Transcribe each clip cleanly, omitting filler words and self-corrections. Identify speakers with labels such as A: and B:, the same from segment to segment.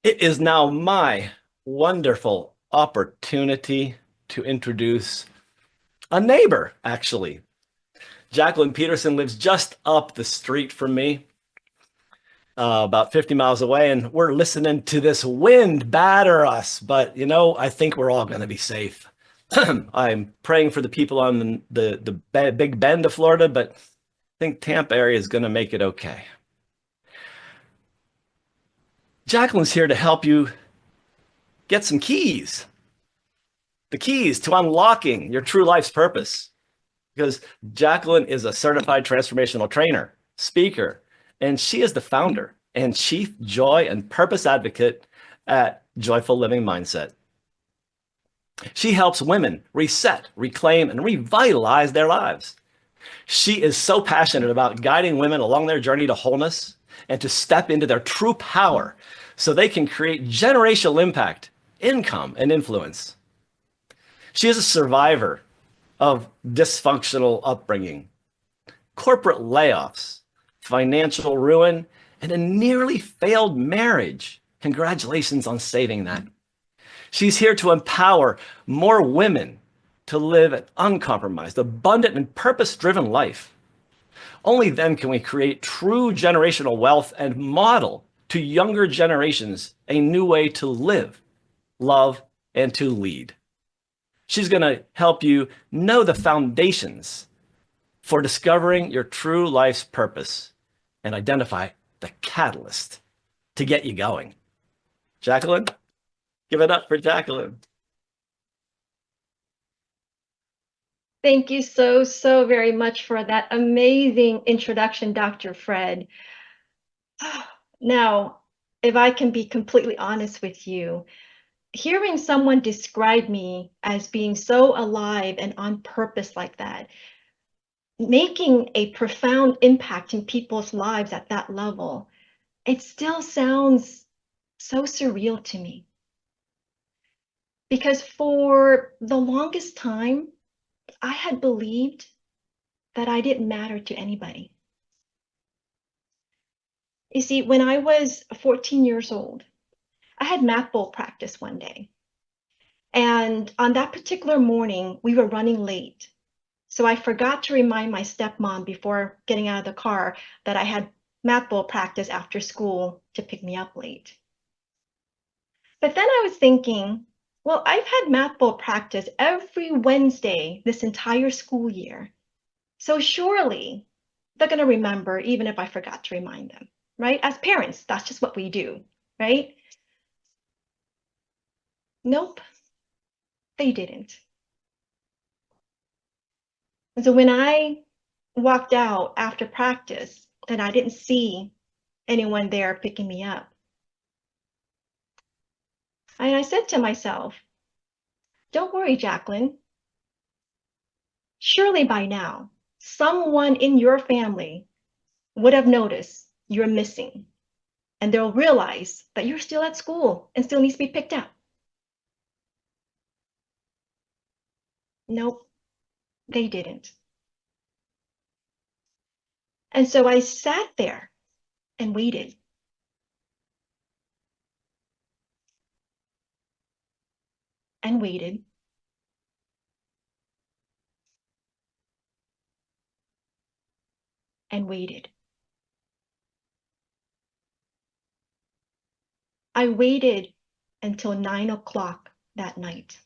A: It is now my wonderful opportunity to introduce a neighbor, actually. Jacquelynn Peterson lives just up the street from me, about 50 miles away, and we're listening to this wind batter us. But, I think we're all going to be safe. I'm praying for the people on the Big Bend of Florida, but I think Tampa area is going to make it okay. Jacquelynn's here to help you get some keys, the keys to unlocking your true life's purpose. Because Jacquelynn is a certified transformational trainer, speaker, and she is the founder and chief joy and purpose advocate at Joyful Living Mindset. She helps women reset, reclaim, and revitalize their lives. She is so passionate about guiding women along their journey to wholeness and to step into their true power so they can create generational impact, income, and influence. She is a survivor of dysfunctional upbringing, corporate layoffs, financial ruin, and a nearly failed marriage. Congratulations on saving that. She's here to empower more women to live an uncompromised, abundant, and purpose-driven life. Only then can we create true generational wealth and model to younger generations a new way to live, love, and to lead. She's going to help you know the foundations for discovering your true life's purpose and identify the catalyst to get you going. Jacquelynn, give it up for Jacquelynn.
B: Thank you so very much for that amazing introduction, Dr. Fred. Now, if I can be completely honest with you, hearing someone describe me as being so alive and on purpose like that, making a profound impact in people's lives at that level, it still sounds so surreal to me. Because for the longest time, I had believed that I didn't matter to anybody. You see, when I was 14 years old, I had math bowl practice one day. And on that particular morning, we were running late. So I forgot to remind my stepmom before getting out of the car that I had math bowl practice after school to pick me up late. But then I was thinking, well, I've had math bowl practice every Wednesday this entire school year. So surely they're going to remember even if I forgot to remind them, right? As parents, that's just what we do, right? Nope, they didn't. And so when I walked out after practice and I didn't see anyone there picking me up, and I said to myself, don't worry, Jacquelynn. Surely by now, someone in your family would have noticed you're missing, and they'll realize that you're still at school and still needs to be picked up. Nope, they didn't. And so I sat there and waited. And waited. And waited. I waited until 9 o'clock that night.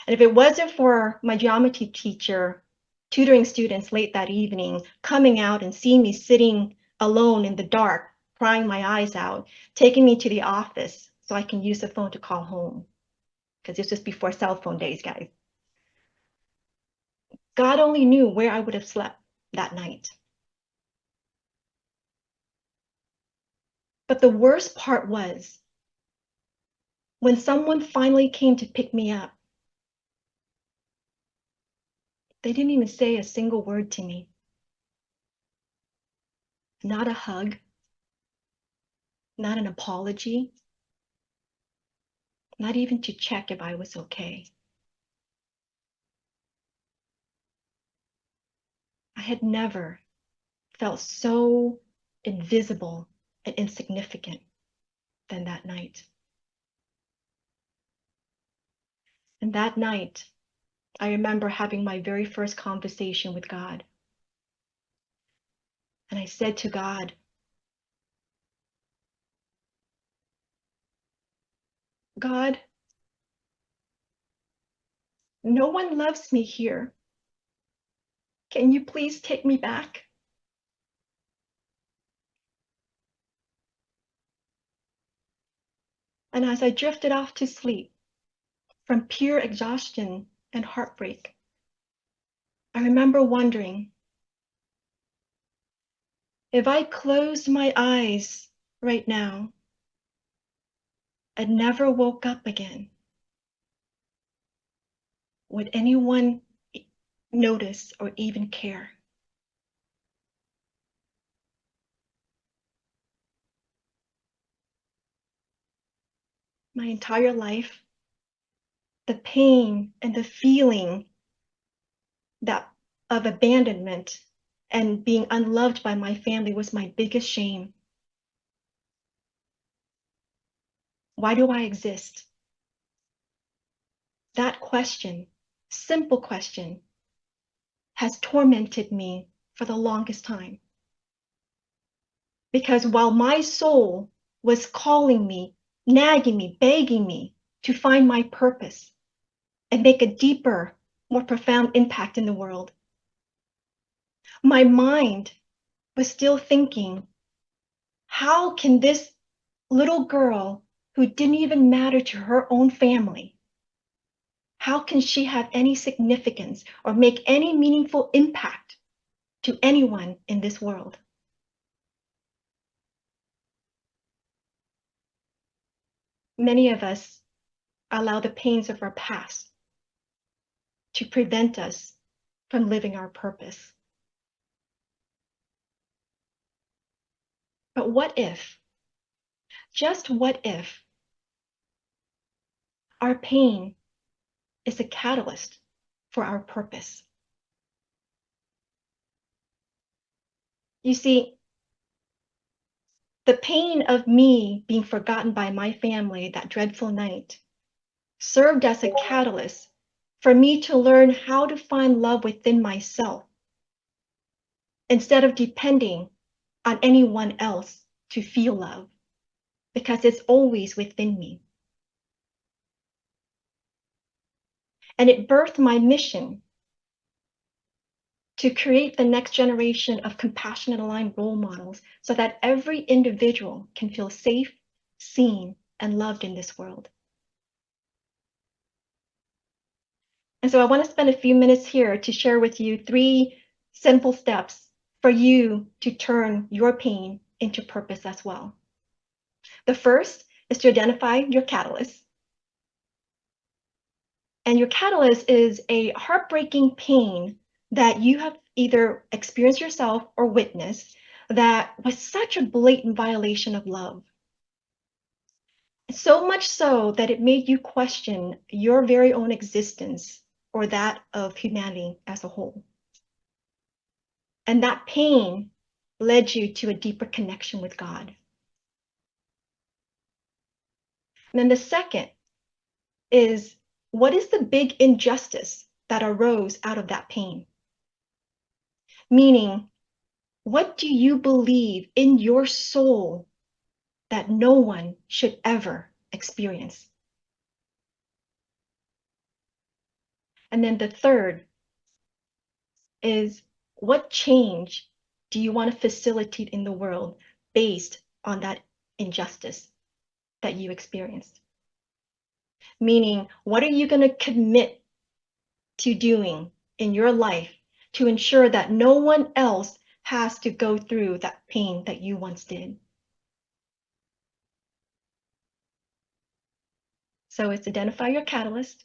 B: And if it wasn't for my geometry teacher tutoring students late that evening, coming out and seeing me sitting alone in the dark, crying my eyes out, taking me to the office so I can use the phone to call home, because this was before cell phone days, guys. God only knew where I would have slept that night. But the worst part was when someone finally came to pick me up, they didn't even say a single word to me. Not a hug, not an apology, not even to check if I was okay. I had never felt so invisible and insignificant than that night. And that night, I remember having my very first conversation with God. And I said to God, God, no one loves me here. Can you please take me back? And as I drifted off to sleep from pure exhaustion and heartbreak, I remember wondering, if I closed my eyes right now and never woke up again, would anyone notice or even care? My entire life, the pain and the feeling that of abandonment and being unloved by my family was my biggest shame. Why do I exist? That question, simple question, has tormented me for the longest time. Because while my soul was calling me, nagging me, begging me to find my purpose and make a deeper, more profound impact in the world, my mind was still thinking, how can this little girl who didn't even matter to her own family, how can she have any significance or make any meaningful impact to anyone in this world? Many of us allow the pains of our past to prevent us from living our purpose. But what if, just what if, our pain is a catalyst for our purpose? You see, the pain of me being forgotten by my family that dreadful night served as a catalyst for me to learn how to find love within myself instead of depending on anyone else to feel love, because it's always within me. And it birthed my mission to create the next generation of compassionate, aligned role models so that every individual can feel safe, seen, and loved in this world. And so I want to spend a few minutes here to share with you 3 simple steps for you to turn your pain into purpose as well. The first is to identify your catalyst. And your catalyst is a heartbreaking pain that you have either experienced yourself or witnessed that was such a blatant violation of love. So much so that it made you question your very own existence or that of humanity as a whole. And that pain led you to a deeper connection with God. And then the second is, what is the big injustice that arose out of that pain? Meaning, what do you believe in your soul that no one should ever experience? And then the third is, what change do you want to facilitate in the world based on that injustice that you experienced? Meaning, what are you going to commit to doing in your life to ensure that no one else has to go through that pain that you once did? So it's identify your catalyst,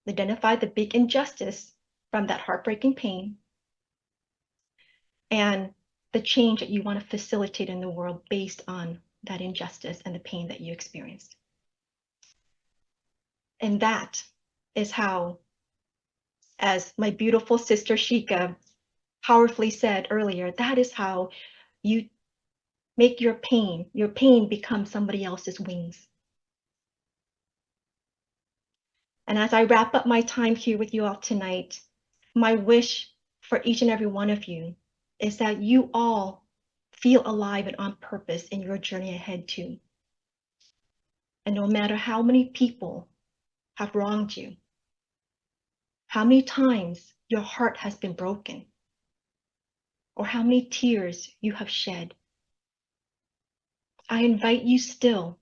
B: identify the big injustice from that heartbreaking pain, and the change that you want to facilitate in the world based on that injustice and the pain that you experienced. And that is how, as my beautiful sister Shika powerfully said earlier, that is how you make your pain become somebody else's wings. And as I wrap up my time here with you all tonight, my wish for each and every one of you is that you all feel alive and on purpose in your journey ahead too. And no matter how many people have wronged you, how many times your heart has been broken, or how many tears you have shed, I invite you still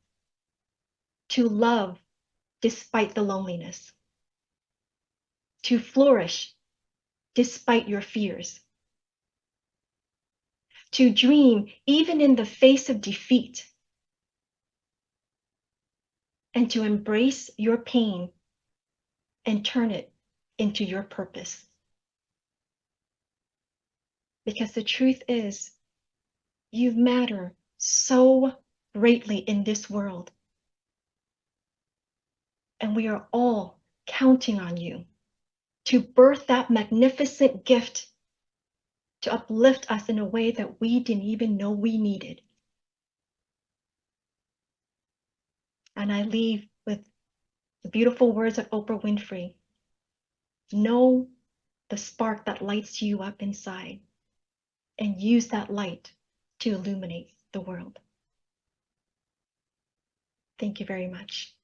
B: to love despite the loneliness, to flourish despite your fears, to dream even in the face of defeat, and to embrace your pain and turn it into your purpose. Because the truth is, you matter so greatly in this world. And we are all counting on you to birth that magnificent gift to uplift us in a way that we didn't even know we needed. And I leave with the beautiful words of Oprah Winfrey. Know the spark that lights you up inside and use that light to illuminate the world. Thank you very much.